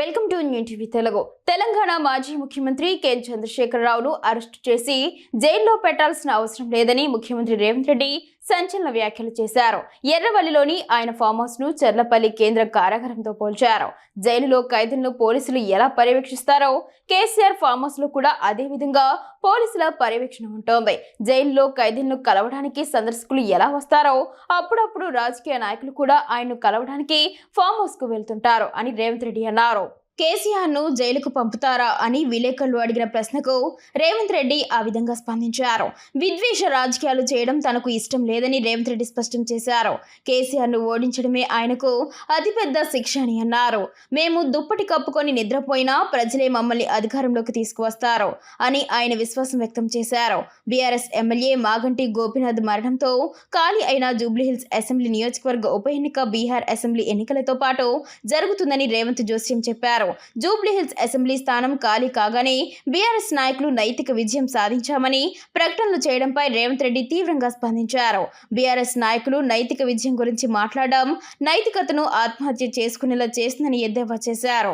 Welcome to new TV Telugu. Telangana మాజీ ముఖ్యమంత్రి K చంద్రశేఖరరావును arrest చేసి జైల్లో పెట్టాల్సిన అవసరం లేదని ముఖ్యమంత్రి రేవంత్ రెడ్డి సంచలన వ్యాఖ్యలు చేశారు. ఎర్రవల్లిలోని ఆయన ఫామ్ హౌస్ ను చెర్లపల్లి కేంద్ర కారాగారంతో పోల్చారు. జైలులో ఖైదీలను పోలీసులు ఎలా పర్యవేక్షిస్తారో కేసీఆర్ ఫామ్ హౌస్ లో కూడా అదే విధంగా పోలీసుల పర్యవేక్షణ ఉంటోంది. జైలులో ఖైదీలను కలవడానికి సందర్శకులు ఎలా వస్తారో అప్పుడప్పుడు రాజకీయ నాయకులు కూడా ఆయన్ను కలవడానికి ఫామ్ హౌస్ కు వెళ్తుంటారు అని రేవంత్ రెడ్డి అన్నారు. కేసీఆర్ ను జైలుకు పంపుతారా అని విలేకరులు అడిగిన ప్రశ్నకు రేవంత్ రెడ్డి ఆ విధంగా స్పందించారు. విద్వేష రాజకీయాలు చేయడం తనకు ఇష్టం లేదని రేవంత్ రెడ్డి స్పష్టం చేశారు. కేసీఆర్ ను ఓడించడమే ఆయనకు అతిపెద్ద శిక్ష అని అన్నారు. మేము దుప్పటి కప్పుకొని నిద్రపోయినా ప్రజలే మమ్మల్ని అధికారంలోకి తీసుకువస్తారు అని ఆయన విశ్వాసం వ్యక్తం చేశారు. బీఆర్ఎస్ ఎమ్మెల్యే మాగంటి గోపీనాథ్ మరణంతో ఖాళీ అయిన జూబ్లీహిల్స్ అసెంబ్లీ నియోజకవర్గ ఉప ఎన్నిక బీహార్ అసెంబ్లీ ఎన్నికలతో పాటు జరుగుతుందని రేవంత్ జోస్యం చెప్పారు. జూబ్లీహిల్స్ అసెంబ్లీ స్థానం ఖాళీ కాగానే బీఆర్ఎస్ నాయకులు నైతిక విజయం సాధించామని ప్రకటనలు చేయడంపై రేవంత్ రెడ్డి తీవ్రంగా స్పందించారు. బీఆర్ఎస్ నాయకులు నైతిక విజయం గురించి మాట్లాడడం నైతికతను ఆత్మహత్య చేసుకునేలా చేసిందని ఎద్దేవా చేశారు.